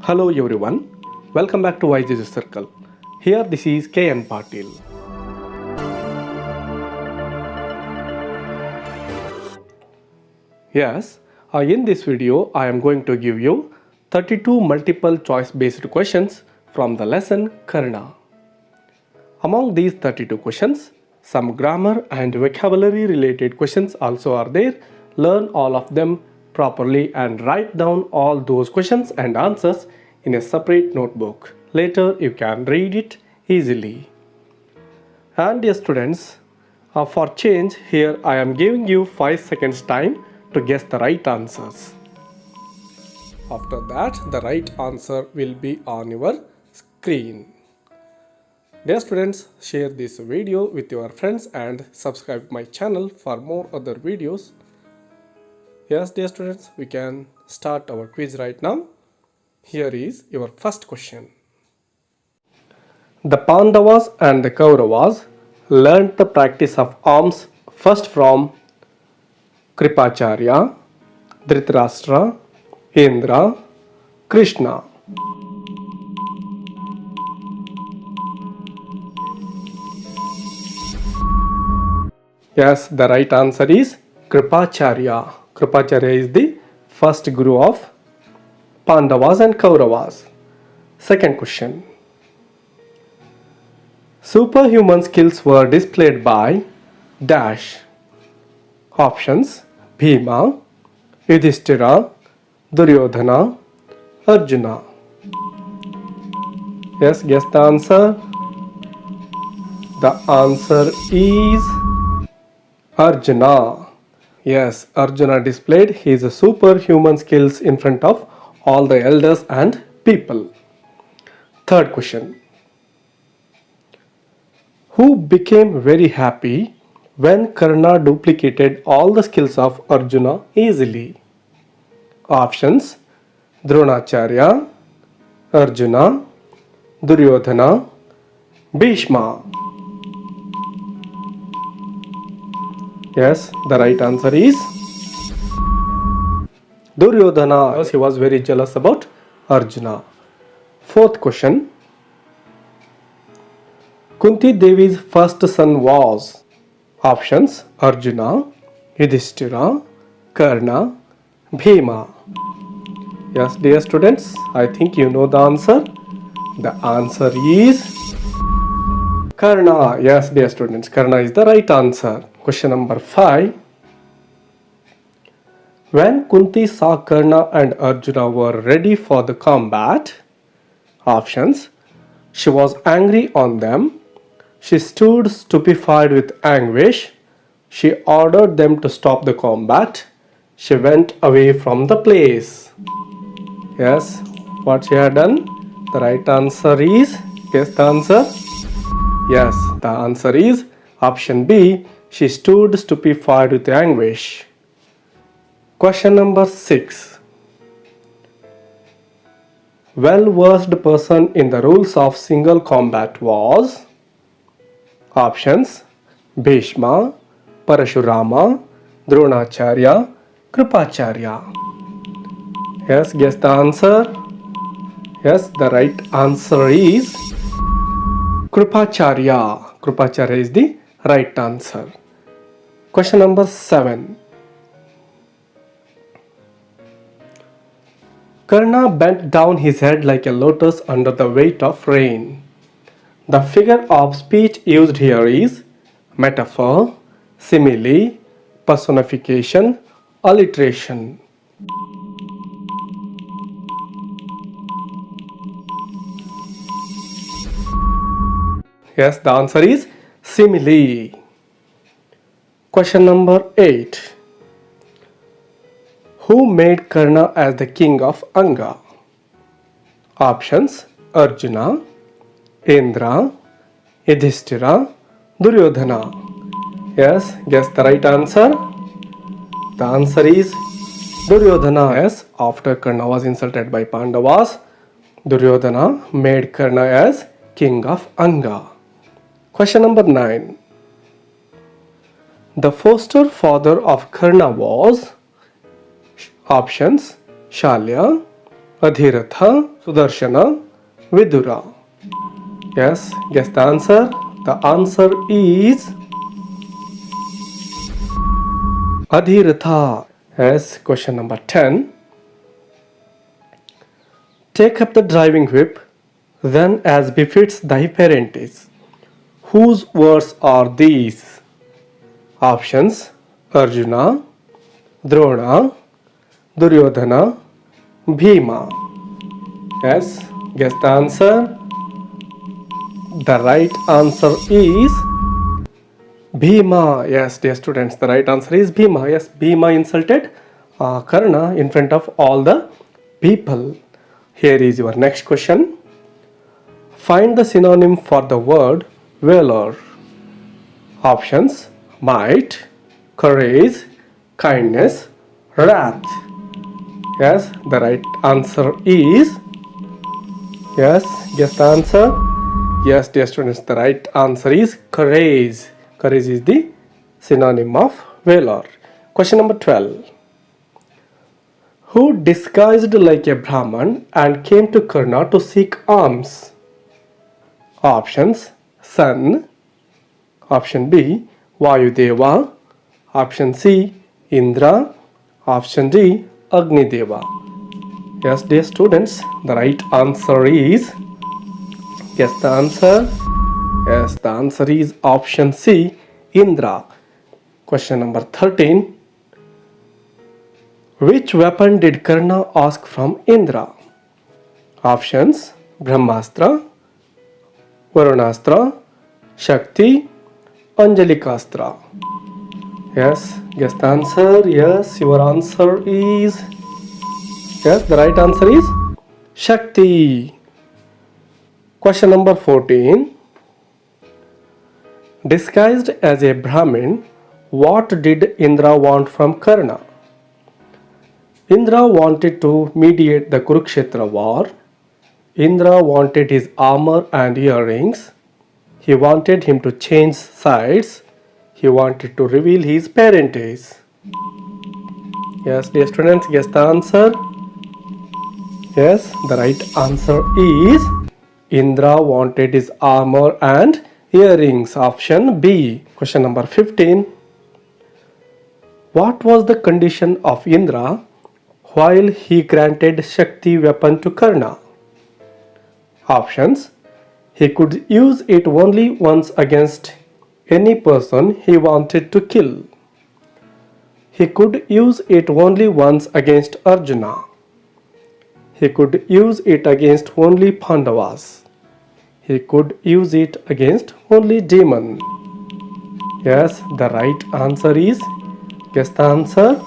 Hello everyone, welcome back to YJJ Circle. Here this is KN Patil. Yes, in this video I am going to give you 32 multiple choice based questions from the lesson Karna. Among these 32 questions, some grammar and vocabulary related questions also are there. Learn all of them properly and write down all those questions and answers in a separate notebook. Later you can read it easily. And dear students, for change here I am giving you 5 seconds time to guess the right answers. After that the right answer will be on your screen. Dear students, share this video with your friends and subscribe my channel for more other videos. Yes, dear students, we can start our quiz right now. Here is your first question. The Pandavas and the Kauravas learnt the practice of arms first from Kripacharya, Dhritarashtra, Indra, Krishna. Yes, the right answer is Kripacharya. Kripacharya is the first guru of Pandavas and Kauravas. Second question. Superhuman skills were displayed by dash. Options: Bhima, Yudhishthira, Duryodhana, Arjuna. Yes, guess the answer. The answer is Arjuna. Yes, Arjuna displayed his superhuman skills in front of all the elders and people. Third question. Who became very happy when Karna duplicated all the skills of Arjuna easily? Options: Dronacharya, Arjuna, Duryodhana, Bhishma. Yes, the right answer is Duryodhana, because he was very jealous about Arjuna. Fourth question. Kunti Devi's first son was? Options: Arjuna, Yudhishthira, Karna, Bhima. Yes, dear students, I think you know the answer. The answer is Karna. Yes, dear students, Karna is the right answer. Question number 5. When Kunti saw Karna and Arjuna were ready for the combat, options: she was angry on them, she stood stupefied with anguish, she ordered them to stop the combat, she went away from the place. Yes, what she had done? The right answer is, guess the answer. Yes, the answer is option B. She stood stupefied with anguish. Question number 6. Well-versed person in the rules of single combat was? Options: Bhishma, Parashurama, Dronacharya, Kripacharya. Yes, guess the answer. Yes, the right answer is Kripacharya. Kripacharya is the right answer. Question number 7. Karna bent down his head like a lotus under the weight of rain. The figure of speech used here is metaphor, simile, personification, alliteration. Yes, the answer is simile. Question number 8. Who made Karna as the king of Anga? Options: Arjuna, Indra, Yudhishthira, Duryodhana. Yes, guess the right answer. The answer is Duryodhana. Yes, after Karna was insulted by Pandavas, Duryodhana made Karna as king of Anga. Question number 9. The foster father of Karna was? Options: Shalya, Adhiratha, Sudarshana, Vidura. Yes, guess the answer. The answer is Adhiratha. Yes, question number 10. Take up the driving whip, then as befits thy parentage. Whose words are these? Options: Arjuna, Drona, Duryodhana, Bhima. Yes, guess the answer. The right answer is Bhima. Yes, dear students, the right answer is Bhima. Yes, Bhima insulted Karna in front of all the people. Here is your next question. Find the synonym for the word valor. Options: might, courage, kindness, wrath. Yes, the right answer is yes. Guess the answer. Yes, dear students, the right answer is courage. Courage is the synonym of valor. Question number 12. Who disguised like a Brahman and came to Karna to seek alms? Options: Sun. Option B, Vayudeva. Option C, Indra. Option D, Agnideva. Yes, dear students, the right answer is, guess the answer. Yes, the answer is option C, Indra. Question number 13. Which weapon did Karna ask from Indra? Options: Brahmastra, Varunastra, Shakti, Anjalikastra. Yes, guess the answer. Yes, your answer is yes, the right answer is Shakti. Question number 14. Disguised as a Brahmin, what did Indra want from Karna? Indra wanted to mediate the Kurukshetra war. Indra wanted his armor and earrings. He wanted him to change sides. He wanted to reveal his parentage. Yes, dear students, guess the answer. Yes, the right answer is Indra wanted his armor and earrings. Option B. Question number 15. What was the condition of Indra while he granted Shakti weapon to Karna? Options: he could use it only once against any person he wanted to kill. He could use it only once against Arjuna. He could use it against only Pandavas. He could use it against only demon. Yes, the right answer is, guess the answer.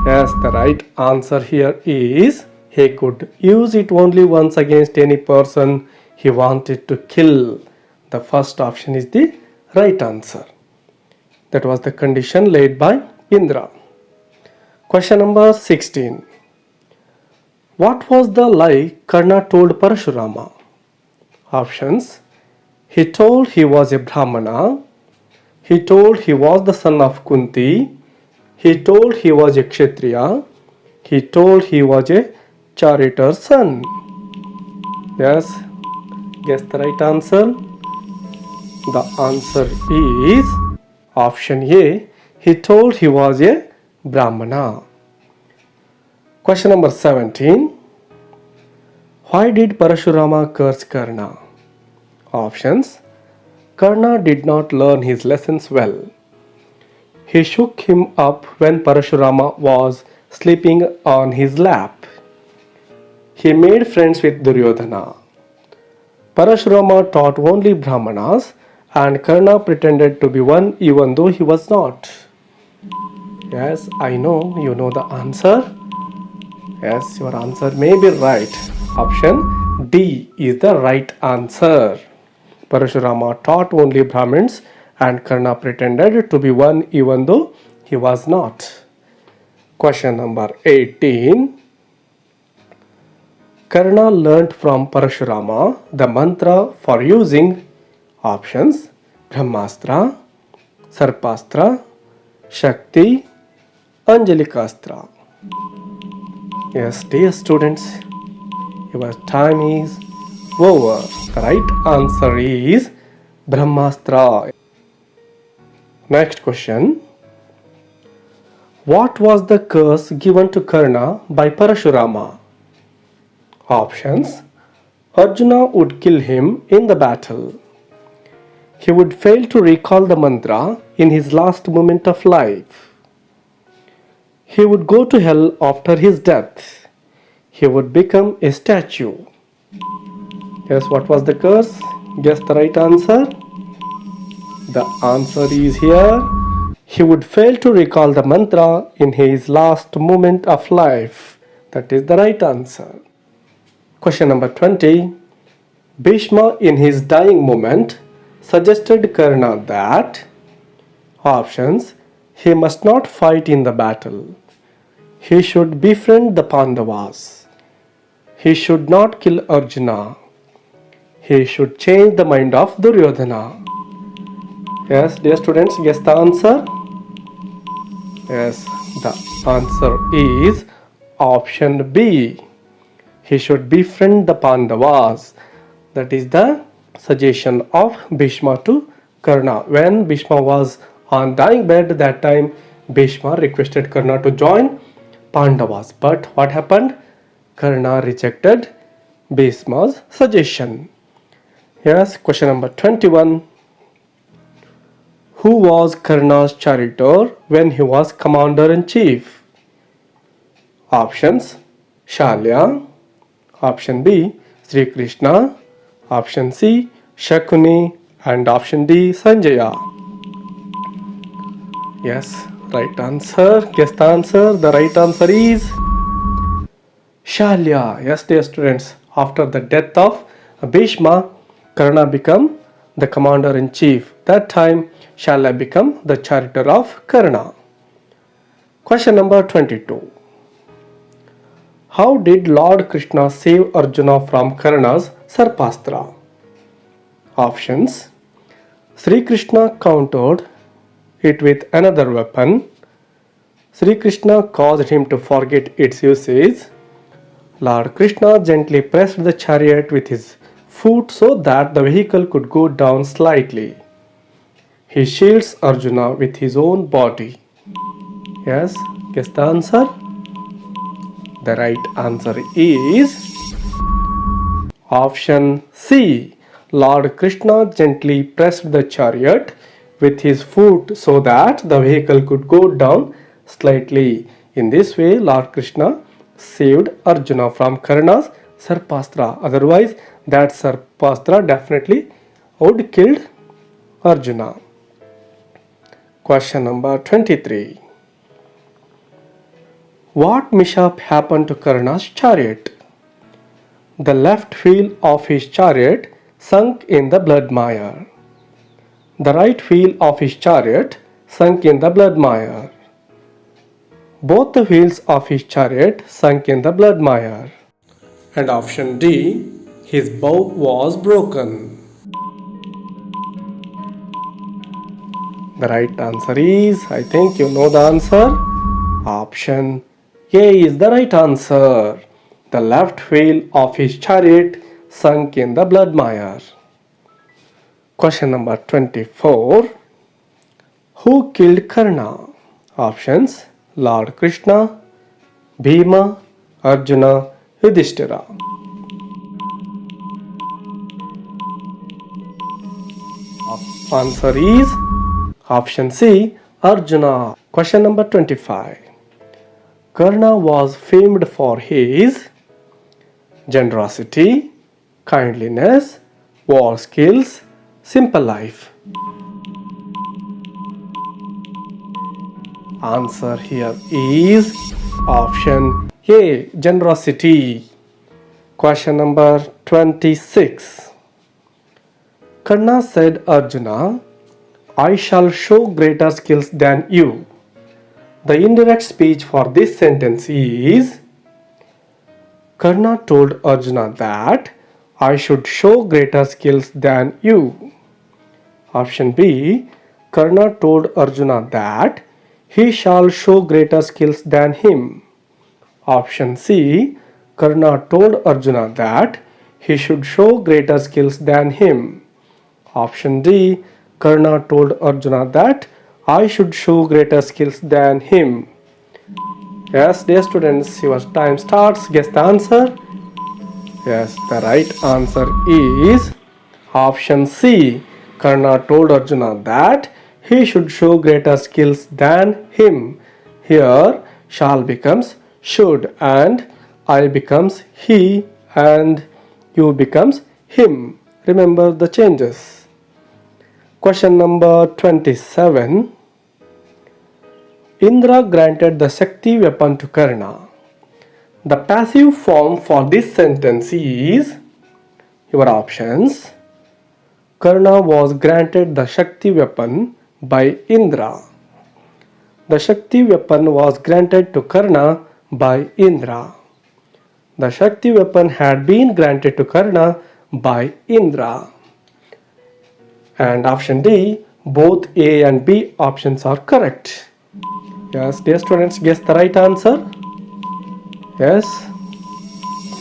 Yes, the right answer here is he could use it only once against any person he wanted to kill. The first option is the right answer. That was the condition laid by Indra. Question number 16. What was the lie Karna told Parashurama? Options: he told he was a Brahmana. He told he was the son of Kunti. He told he was a Kshatriya. He told he was a charioteer's son. Yes, guess the right answer. The answer is option A. He told he was a Brahmana. Question number 17. Why did Parashurama curse Karna? Options: Karna did not learn his lessons well. He shook him up when Parashurama was sleeping on his lap. He made friends with Duryodhana. Parashurama taught only Brahmanas and Karna pretended to be one even though he was not. Yes, I know you know the answer. Yes, your answer may be right. Option D is the right answer. Parashurama taught only Brahmins and Karna pretended to be one even though he was not. Question number 18. Karna learnt from Parashurama the mantra for using options: Brahmastra, Sarpastra, Shakti, Anjalikastra. Yes, dear students, your time is over. The right answer is Brahmastra. Next question. What was the curse given to Karna by Parashurama? Options. Arjuna would kill him in the battle. He would fail to recall the mantra in his last moment of life. He would go to hell after his death. He would become a statue. Yes, what was the curse? Guess the right answer. The answer is here. He would fail to recall the mantra in his last moment of life. That is the right answer. Question number 20. Bhishma in his dying moment suggested Karna that options. He must not fight in the battle. He should befriend the Pandavas. He should not kill Arjuna. He should change the mind of Duryodhana. Yes, dear students, guess the answer. Yes, the answer is option B. He should befriend the Pandavas. That is the suggestion of Bhishma to Karna. When Bhishma was on dying bed, that time Bhishma requested Karna to join Pandavas. But what happened? Karna rejected Bhishma's suggestion. Yes, question number 21. Who was Karna's charioteer when he was commander-in-chief? Options. Shalya. Option B. Sri Krishna. Option C. Shakuni. And option D. Sanjaya. Yes, right answer. Guess the answer. The right answer is Shalya. Yes, dear students. After the death of Bhishma, Karna became the commander-in-chief. That time, Shalya became the charioteer of Karna. Question number 22. How did Lord Krishna save Arjuna from Karna's Sarpastra? Options. Sri Krishna countered it with another weapon. Sri Krishna caused him to forget its usage. Lord Krishna gently pressed the chariot with his foot so that the vehicle could go down slightly. He shields Arjuna with his own body. Yes, guess the answer. The right answer is option C. Lord Krishna gently pressed the chariot with his foot so that the vehicle could go down slightly. In this way, Lord Krishna saved Arjuna from Karna's Sarpastra. Otherwise, that Sarpastra definitely would kill Arjuna. Question number 23. What mishap happened to Karna's chariot? The left wheel of his chariot sunk in the blood mire. The right wheel of his chariot sunk in the blood mire. Both the wheels of his chariot sunk in the blood mire. And option D, his bow was broken. The right answer is, I think you know the answer. Option A is the right answer. The left wheel of his chariot sunk in the blood mire. Question number 24. Who killed Karna? Options. Lord Krishna, Bhima, Arjuna, Yudhishthira. Answer is option C, Arjuna. Question number 25. Karna was famed for his generosity, kindliness, war skills, simple life. Answer here is option A, generosity. Question number 26. Karna said Arjuna, I shall show greater skills than you. The indirect speech for this sentence is Karna told Arjuna that I should show greater skills than you. Option B. Karna told Arjuna that he shall show greater skills than him. Option C. Karna told Arjuna that he should show greater skills than him. Option D. Karna told Arjuna that I should show greater skills than him. Yes, dear students, your time starts. Guess the answer. Yes, the right answer is option C. Karna told Arjuna that he should show greater skills than him. Here, shall becomes should and I becomes he and you becomes him. Remember the changes. Question number 27. Indra granted the Shakti weapon to Karna. The passive form for this sentence is your options. Karna was granted the Shakti weapon by Indra. The Shakti weapon was granted to Karna by Indra. The Shakti weapon had been granted to Karna by Indra. And option D, both A and B options are correct. Yes, dear students, guess the right answer. Yes,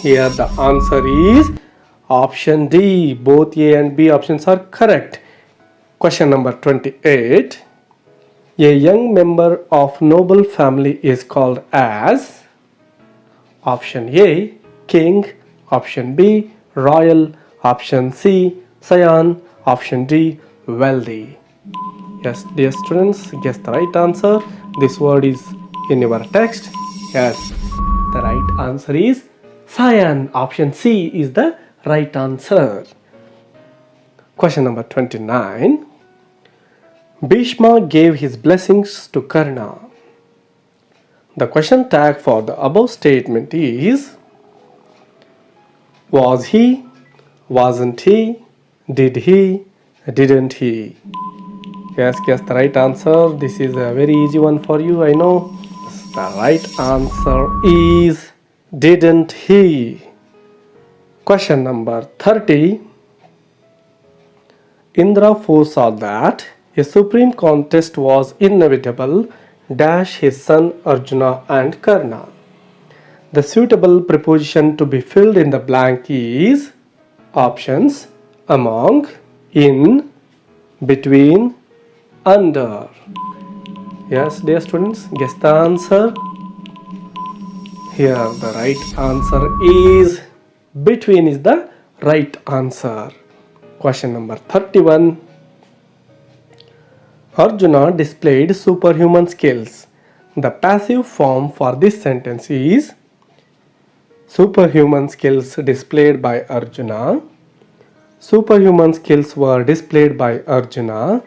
here the answer is option D. Both A and B options are correct. Question number 28. A young member of noble family is called as option A. King, option B. Royal, option C. Scion, option D. Wealthy. Yes, dear students, guess the right answer. This word is in your text. Yes, the right answer is Scion. Option C is the right answer. Question number 29. Bhishma gave his blessings to Karna. The question tag for the above statement is was he, wasn't he, did he, didn't he? Yes, guess the right answer. This is a very easy one for you, I know. The right answer is didn't he. Question number 30. Indra foresaw that a supreme contest was inevitable dash his son Arjuna and Karna. The suitable preposition to be filled in the blank is options among, in, between, under. Yes, dear students, guess the answer. Here the right answer is between is the right answer. Question number 31. Arjuna displayed superhuman skills. The passive form for this sentence is superhuman skills displayed by Arjuna. Superhuman skills were displayed by Arjuna.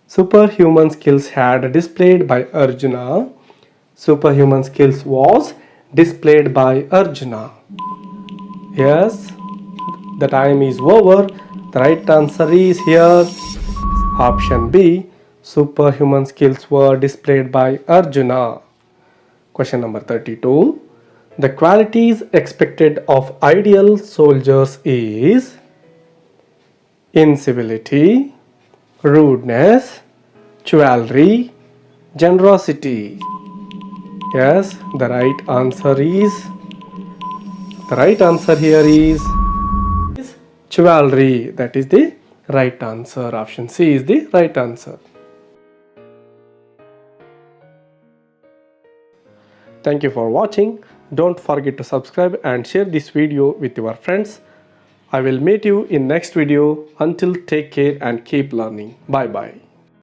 Superhuman skills had displayed by Arjuna. Superhuman skills was displayed by Arjuna. Yes, the time is over. The right answer is here option B. Superhuman skills were displayed by Arjuna. Question number 32. The qualities expected of ideal soldiers is incivility, rudeness, chivalry, generosity. Yes, the right answer here is chivalry. That is the right answer. Option C is the right answer. Thank you for watching. Don't forget to subscribe and share this video with your friends. I will meet you in next video. Until take care and keep learning. Bye bye.